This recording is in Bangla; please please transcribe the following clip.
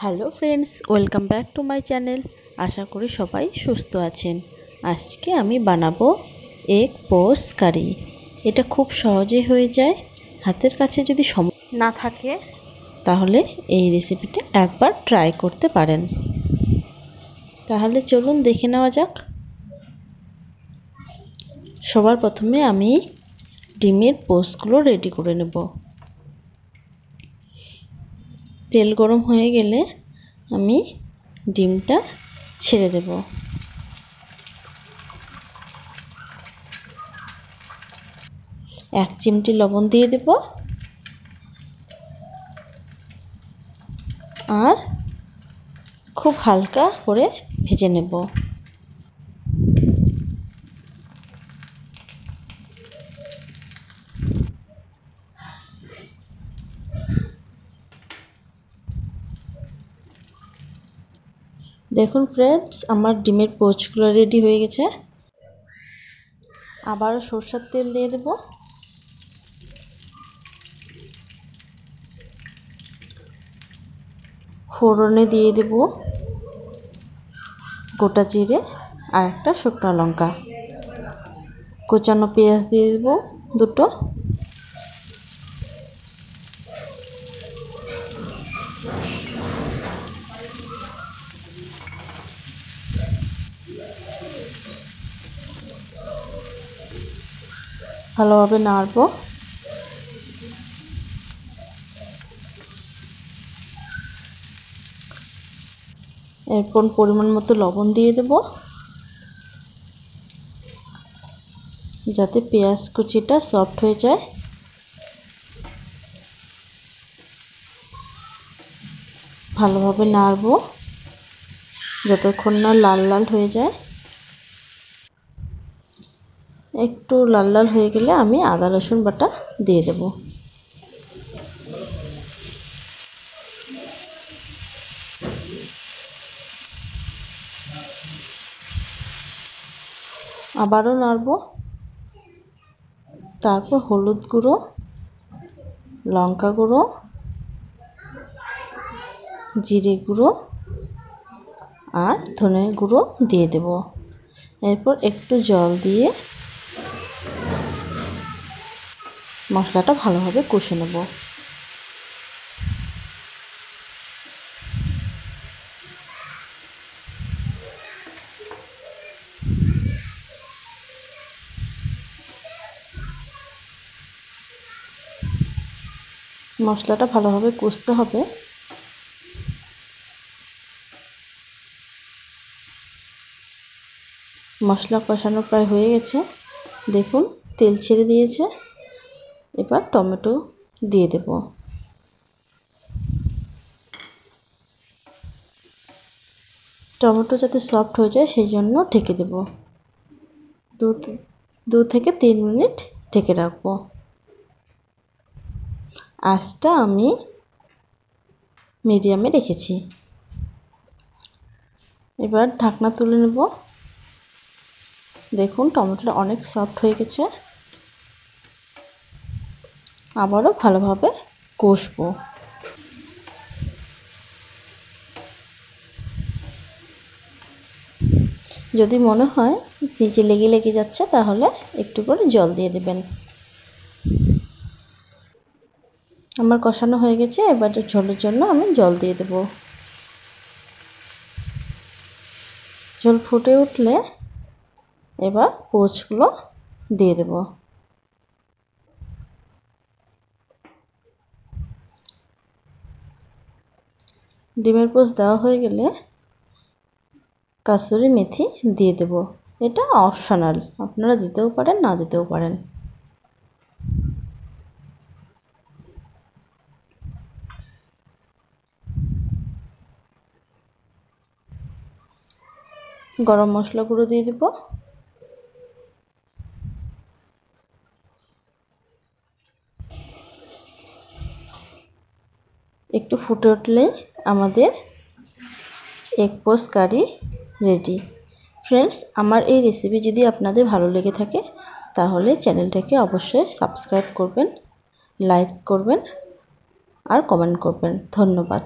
Hello friends, welcome back to my channel. আশা করি সবাই সুস্থ আছেন। আজকে আমি বানাবো এগ পোস কারি। এটা খুব সহজে হয়ে যায়। হাতের কাছে যদি সময় না থাকে তাহলে এই রেসিপিটা একবার ট্রাই করতে পারেন। তাহলে চলুন দেখে নেওয়া যাক। সবার প্রথমে আমি ডিমের পোসগুলো রেডি করে নেব। তেল গরম হয়ে গেলে আমি ডিমটা ছেড়ে দেব। এক চিমটি লবণ দিয়ে দেব আর খুব হালকা করে ভেজে নেব। দেখুন ফ্রেন্ডস, আমার ডিমের পোচগুলো রেডি হয়ে গেছে। আবারও সরষের তেল দিয়ে দেব। ফোড়নে দিয়ে দেব গোটা জিরে আর একটা শুকনো লঙ্কা। কুচানো পেঁয়াজ দিয়ে দেব দুটো। ভালোভাবে নাড়বো। এরপর পরিমাণ মতো লবণ দিয়ে দেব যাতে পেঁয়াজ কুচিটা সফট হয়ে যায়। ভালোভাবে নাড়বো যতক্ষণ না লাল লাল হয়ে যায়। একটু লাল লাল হয়ে গেলে আমি আদা রসুন বাটা দিয়ে দেব। আবারও নাড়বো। তারপর হলুদ গুঁড়ো, লঙ্কা গুঁড়ো, জিরে গুঁড়ো আর ধনে গুঁড়ো দিয়ে দেব। এরপর একটু জল দিয়ে মশলাটা ভালোভাবে কষে নেব। মশলাটা ভালোভাবে কষতে হবে। মশলা কষানো প্রায় হয়ে গেছে। দেখুন তেল ছেড়ে দিয়েছে। এবার টমেটো দিয়ে দেব। টমেটো যাতে সফট হয়ে যায় সেই জন্য ঢেকে দেব। 2 থেকে 3 মিনিট ঢেকে রাখবো। আঁচটা আমি মিডিয়ামে রেখেছি। এবার ঢাকনা তুলে নেব। দেখুন টমেটোটা অনেক সফট হয়ে গেছে। আবারও ভালোভাবে কষবো। যদি মনে হয় নিচে লেগে লেগে যাচ্ছে তাহলে একটু করে জল দিয়ে দেবেন। আমার কষানো হয়ে গেছে। এবার ঝোলের জন্য আমি জল দিয়ে দেব। ঝোল ফুটে উঠলে এবার পোচগুলো দিয়ে দেব। ডিমের পোচ দেওয়া হয়ে গেলে কাসুরি মেথি দিয়ে দেব। এটা অপশনাল, আপনারা দিতেও পারেন না দিতেও পারেন। গরম মশলা গুঁড়ো দিয়ে দেব। একটু ফুটে উঠলে আমাদের এগ পোস কারি রেডি। ফ্রেন্ডস, আমার এই রেসিপি যদি আপনাদের ভালো লেগে থাকে তাহলে চ্যানেলটাকে অবশ্যই সাবস্ক্রাইব করবেন, লাইক করবেন আর কমেন্ট করবেন। ধন্যবাদ।